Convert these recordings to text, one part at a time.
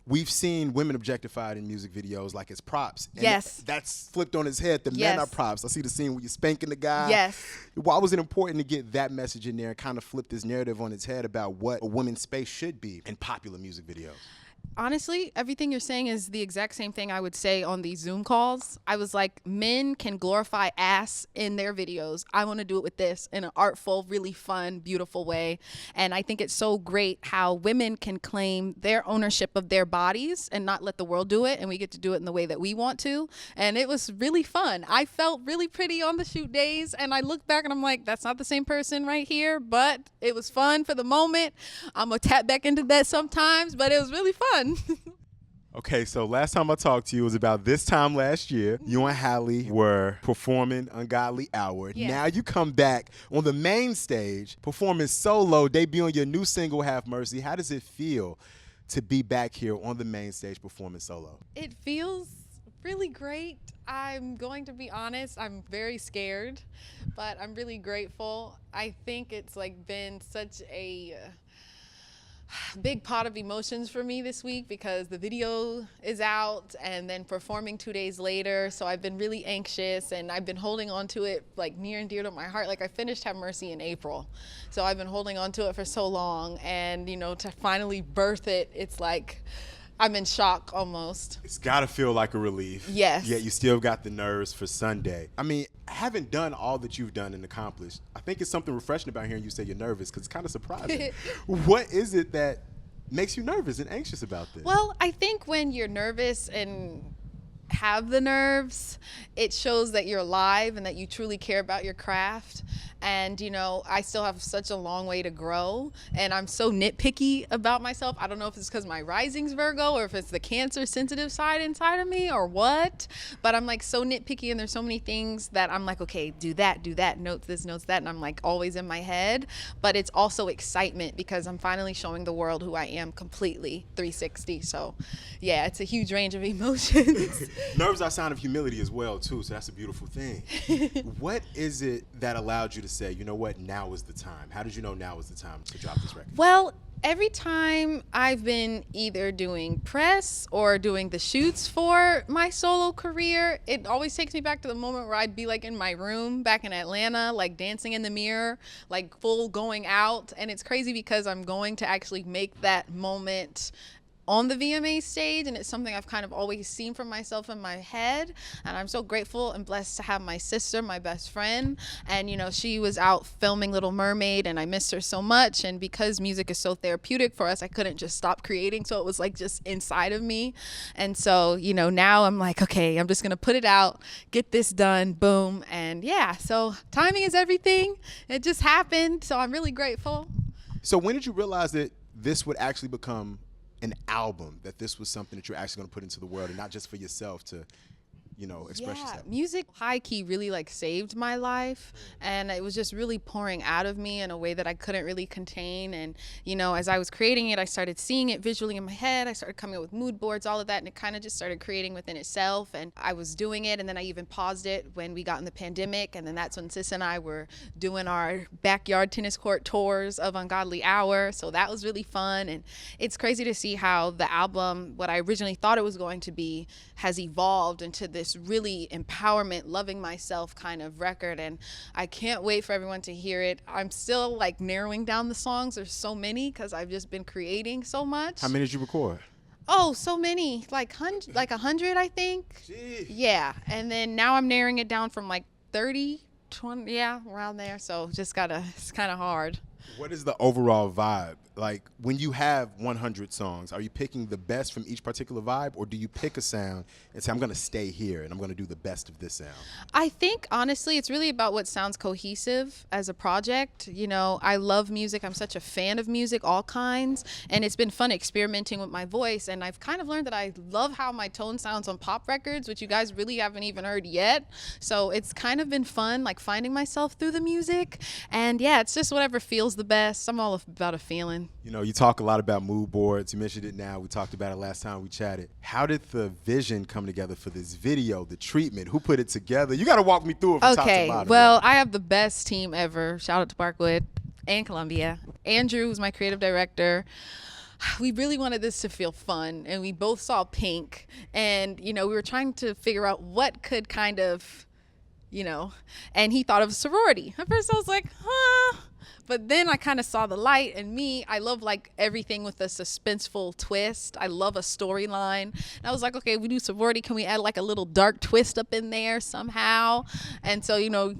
we've seen women objectified in music videos like as props. And Yes. that's flipped on its head. The men are props. I see the scene where you're spanking the guy. Yes. Why was it important to get that message in there and kind of flip this narrative on its head about what a woman's space should be in popular music videos? Honestly, everything you're saying is the exact same thing I would say on these Zoom calls. I was like, men can glorify ass in their videos. I want to do it with this in an artful, really fun, beautiful way. And I think it's so great how women can claim their ownership of their bodies and not let the world do it. And we get to do it in the way that we want to. And it was really fun. I felt really pretty on the shoot days. And I look back and I'm like, that's not the same person right here. But it was fun for the moment. I'm going to tap back into that sometimes. But it was really fun. Okay, so last time I talked to you was about this time last year. You and Halle were performing Ungodly Hour. Yeah. Now you come back on the main stage, performing solo, debuting your new single, Have Mercy. How does it feel to be back here on the main stage performing solo? It feels really great. I'm going to be honest, I'm very scared, but I'm really grateful. I think it's like been such a big pot of emotions for me this week because the video is out and then performing 2 days later. So I've been really anxious and I've been holding on to it like near and dear to my heart. Like I finished Have Mercy in April. So I've been holding on to it for so long, and you know, to finally birth it, it's like I'm in shock almost. It's got to feel like a relief. Yes. Yet you still got the nerves for Sunday. I mean, having done all that you've done and accomplished, I think it's something refreshing about hearing you say you're nervous because it's kind of surprising. What is it that makes you nervous and anxious about this? Well, I think when you're nervous and have the nerves, it shows that you're alive and that you truly care about your craft. And you know, I still have such a long way to grow, and I'm so nitpicky about myself. I don't know if it's because my rising's Virgo or if it's the Cancer sensitive side inside of me or what, but I'm like so nitpicky, and there's so many things that I'm like, okay, do that, notes this, notes that, and I'm like always in my head. But it's also excitement because I'm finally showing the world who I am completely 360. So yeah, it's a huge range of emotions. Nerves are a sign of humility as well too, so that's a beautiful thing. What is it that allowed you to say, you know what, now is the time? How did you know now is the time to drop this record? Well, every time I've been either doing press or doing the shoots for my solo career, it always takes me back to the moment where I'd be like in my room back in Atlanta, like dancing in the mirror, like full going out. And it's crazy because I'm going to actually make that moment on the VMA stage, and it's something I've kind of always seen for myself in my head. And I'm so grateful and blessed to have my sister, my best friend, and you know, she was out filming Little Mermaid and I missed her so much, and because music is so therapeutic for us, I couldn't just stop creating, so it was like just inside of me. And so, you know, now I'm like, okay, I'm just gonna put it out, get this done, boom. And yeah, so timing is everything. It just happened, so I'm really grateful. So when did you realize that this would actually become an album, that this was something that you're actually going to put into the world and not just for yourself to, you know, express yourself? Music high key really like saved my life, and it was just really pouring out of me in a way that I couldn't really contain. And you know, as I was creating it, I started seeing it visually in my head. I started coming up with mood boards, all of that, and it kind of just started creating within itself. And I was doing it, and then I even paused it when we got in the pandemic, and then that's when Sis and I were doing our backyard tennis court tours of Ungodly Hour, so that was really fun. And it's crazy to see how the album, what I originally thought it was going to be, has evolved into this really empowerment, loving myself kind of record. And I can't wait for everyone to hear it. I'm still like narrowing down the songs. There's so many because I've just been creating so much. How many did you record? Oh, so many, like 100, I think. Jeez. Yeah, and then now I'm narrowing it down from like 30, 20, yeah, around there. So just it's kind of hard. What is the overall vibe? Like when you have 100 songs, are you picking the best from each particular vibe, or do you pick a sound and say, I'm going to stay here and I'm going to do the best of this sound? I think honestly it's really about what sounds cohesive as a project. You know, I love music. I'm such a fan of music, all kinds, and it's been fun experimenting with my voice. And I've kind of learned that I love how my tone sounds on pop records, which you guys really haven't even heard yet. So it's kind of been fun, like finding myself through the music. And yeah, it's just whatever feels the best. I'm all about a feeling. You know, you talk a lot about mood boards. You mentioned it now. We talked about it last time we chatted. How did the vision come together for this video, the treatment? Who put it together? You got to walk me through it from top to bottom. Well, I have the best team ever. Shout out to Parkwood and Columbia. Andrew, who's my creative director. we really wanted this to feel fun, and we both saw pink, and we were trying to figure out what could kind of, and he thought of sorority. At first I was like, huh. But then I kind of saw the light, and I love like everything with a suspenseful twist. I love a storyline. And I was like, okay, we do sorority. Can we add like a little dark twist up in there somehow? And so,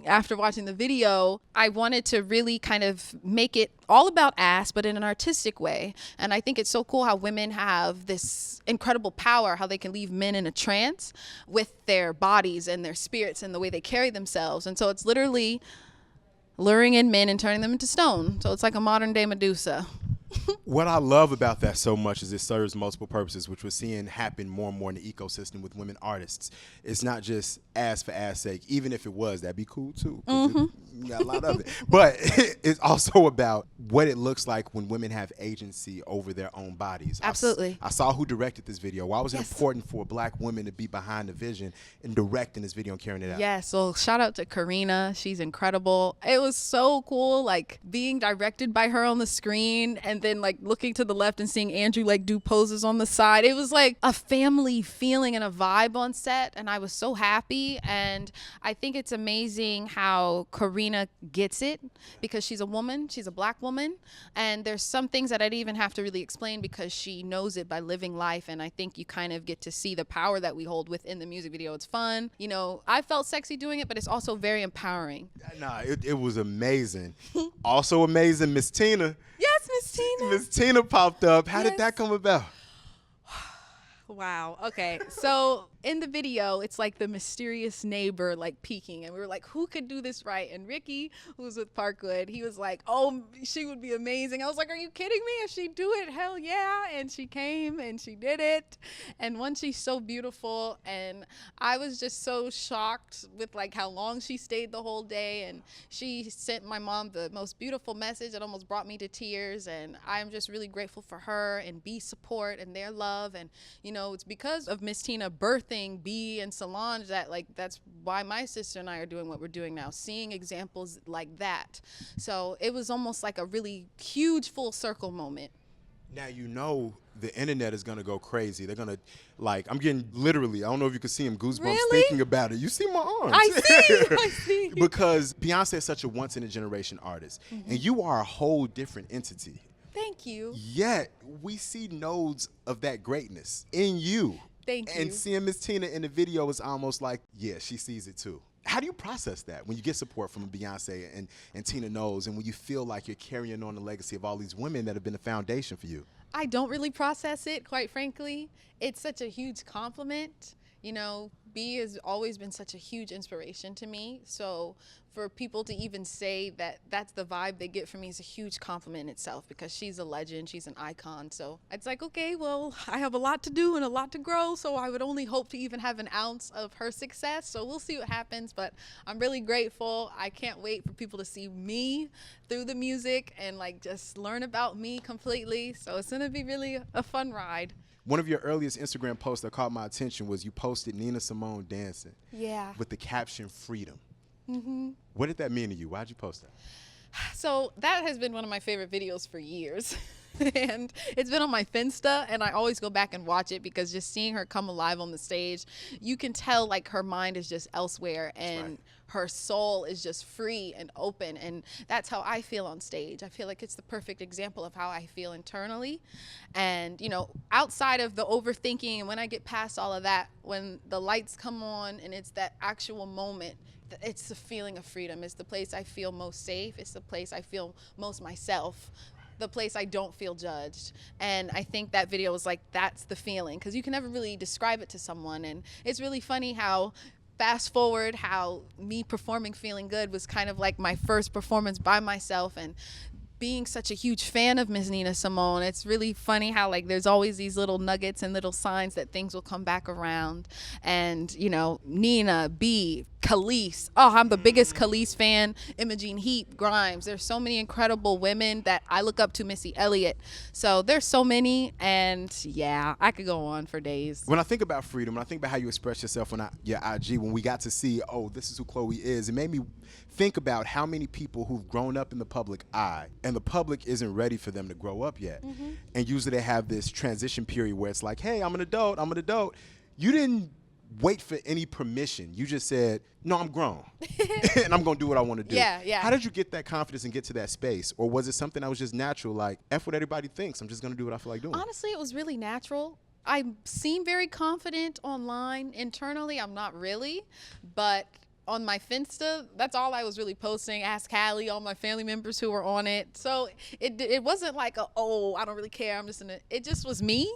after watching the video, I wanted to really kind of make it all about ass, but in an artistic way. And I think it's so cool how women have this incredible power, how they can leave men in a trance with their bodies and their spirits and the way they carry themselves. And so it's literally luring in men and turning them into stone. So it's like a modern day Medusa. What I love about that so much is it serves multiple purposes, which we're seeing happen more and more in the ecosystem with women artists. It's not just ass for ass sake. Even if it was, that'd be cool too. You got a lot of it. But it's also about what it looks like when women have agency over their own bodies. Absolutely. I saw who directed this video. Why was it important for Black women to be behind the vision and directing this video and carrying it out? Yes. So shout out to Karina. She's incredible. It was so cool, like being directed by her on the screen, and then like looking to the left and seeing Andrew like do poses on the side. It was like a family feeling and a vibe on set, and I was so happy. And I think it's amazing how Karina gets it, because she's a woman, she's a Black woman, and there's some things that I didn't even have to really explain because she knows it by living life. And I think you kind of get to see the power that we hold within the music video. It's fun. I felt sexy doing it, but it's also very empowering. Nah, it was amazing. Also amazing, Miss Tina. Yes, Miss Tina. Miss Tina popped up. How did that come about? Wow. Okay. So in the video, it's like the mysterious neighbor like peeking, and we were like, who could do this right? And Ricky, who was with Parkwood, he was like, oh, she would be amazing. I was like, are you kidding me? If she do it, hell yeah. And she came and she did it. And one, she's so beautiful, and I was just so shocked with like how long she stayed the whole day, and she sent my mom the most beautiful message that almost brought me to tears. And I'm just really grateful for her and B's support and their love. And it's because of Miss Tina birthing Bey and Solange that that's why my sister and I are doing what we're doing now, seeing examples like that. So it was almost like a really huge full circle moment. Now the internet is gonna go crazy. They're gonna I'm getting literally, I don't know if you can see him, goosebumps thinking about it. You see my arms. I see. Because Beyonce is such a once in a generation artist, and you are a whole different entity. Thank you. Yet we see nodes of that greatness in you. Thank you. And seeing Miss Tina in the video is almost like, yeah, she sees it too. How do you process that when you get support from Beyonce and Tina Knowles, and when you feel like you're carrying on the legacy of all these women that have been the foundation for you? I don't really process it, quite frankly. It's such a huge compliment. Bey has always been such a huge inspiration to me. So for people to even say that that's the vibe they get from me is a huge compliment in itself, because she's a legend, she's an icon. So it's like, okay, well, I have a lot to do and a lot to grow, so I would only hope to even have an ounce of her success. So we'll see what happens, but I'm really grateful. I can't wait for people to see me through the music and just learn about me completely. So it's gonna be really a fun ride. One of your earliest Instagram posts that caught my attention was you posted Nina Simone dancing. Yeah. With the caption, freedom. What did that mean to you? Why'd you post that? So that has been one of my favorite videos for years. And it's been on my Finsta, and I always go back and watch it, because just seeing her come alive on the stage, you can tell her mind is just elsewhere, and her soul is just free and open. And that's how I feel on stage. I feel like it's the perfect example of how I feel internally. And outside of the overthinking, and when I get past all of that, when the lights come on and it's that actual moment, it's the feeling of freedom. It's the place I feel most safe. It's the place I feel most myself, the place I don't feel judged. And I think that video was that's the feeling, because you can never really describe it to someone. And it's really funny how fast forward, how me performing Feeling Good was kind of like my first performance by myself, and being such a huge fan of Miss Nina Simone, it's really funny how there's always these little nuggets and little signs that things will come back around. And Nina, Bey, Khalees. Oh, I'm the biggest Khalees fan. Imogen Heap, Grimes. There's so many incredible women that I look up to. Missy Elliott. So there's so many, and yeah, I could go on for days. When I think about freedom, when I think about how you express yourself on your IG, when we got to see, oh, this is who Chlöe is, it made me think about how many people who've grown up in the public eye, and the public isn't ready for them to grow up yet. And usually they have this transition period where it's like, hey, I'm an adult. You didn't wait for any permission. You just said, no, I'm grown and I'm going to do what I want to do. Yeah. How did you get that confidence and get to that space? Or was it something that was just natural, like, F what everybody thinks, I'm just going to do what I feel like doing? Honestly, it was really natural. I seem very confident online. Internally, I'm not really, but on my Finsta, that's all I was really posting. Ask Callie, all my family members who were on it. So it wasn't like I don't really care. I'm just it just was me.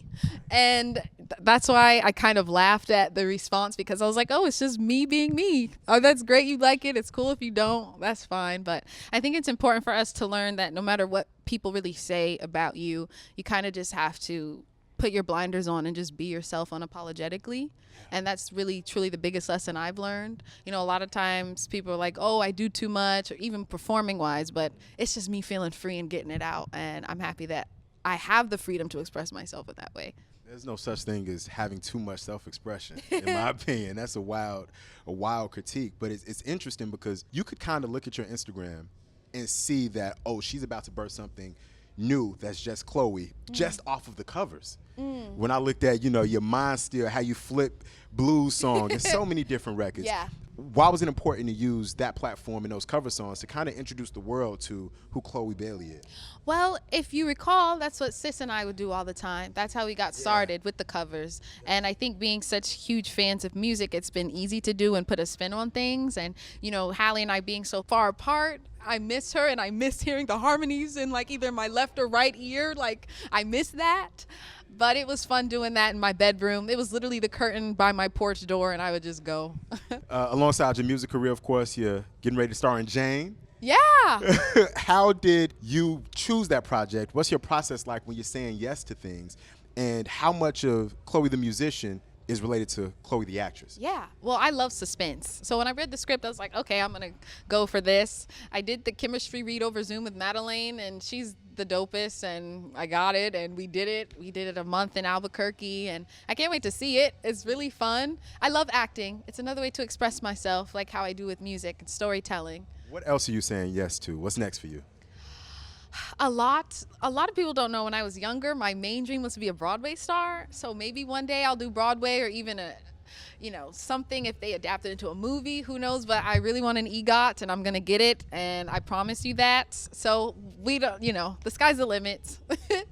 And that's why I kind of laughed at the response, because I was like, oh, it's just me being me. Oh, that's great. You like it. It's cool if you don't. That's fine. But I think it's important for us to learn that no matter what people really say about you, you kind of just have to put your blinders on and just be yourself unapologetically. And that's really truly the biggest lesson I've learned. You know, a lot of times people are like, oh, I do too much, or even performing wise, but it's just me feeling free and getting it out. And I'm happy that I have the freedom to express myself in that way. There's no such thing as having too much self-expression, in my opinion. That's a wild critique. But it's interesting because you could kind of look at your Instagram and see that, oh, she's about to birth something new that's just Chlöe, just off of the covers. When I looked at, your Mind Still, how you flip blues song, there's so many different records. Yeah. Why was it important to use that platform and those cover songs to kind of introduce the world to who Chlöe Bailey is? Well, if you recall, that's what Sis and I would do all the time. That's how we got started with the covers. And I think being such huge fans of music, it's been easy to do and put a spin on things. And, Hallie and I being so far apart, I miss her and I miss hearing the harmonies in like either my left or right ear. Like, I miss that. But it was fun doing that in my bedroom. It was literally the curtain by my porch door, and I would just go. Alongside your music career, of course, you're getting ready to star in Jane. Yeah. How did you choose that project? What's your process like when you're saying yes to things? And how much of Chlöe the musician is related to Chlöe the actress? Yeah. Well, I love suspense. So when I read the script, I was like, okay, I'm going to go for this. I did the chemistry read over Zoom with Madeline, and she's the dopest, and I got it, and we did it. We did it a month in Albuquerque, and I can't wait to see it. It's really fun. I love acting. It's another way to express myself, like how I do with music and storytelling. What else are you saying yes to? What's next for you? A lot of people don't know, when I was younger, my main dream was to be a Broadway star. So maybe one day I'll do Broadway, or even something if they adapt it into a movie, who knows? But I really want an EGOT, and I'm going to get it. And I promise you that. So we don't, the sky's the limit.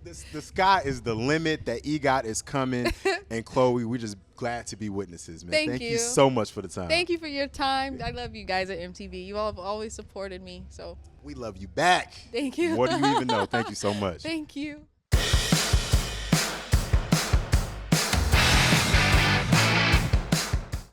The sky is the limit. That EGOT is coming. And Chlöe, we're just glad to be witnesses, man. Thank you so much for the time. Thank you for your time. I love you guys at MTV. You all have always supported me. So we love you back. Thank you. What do you even know? Thank you so much. Thank you.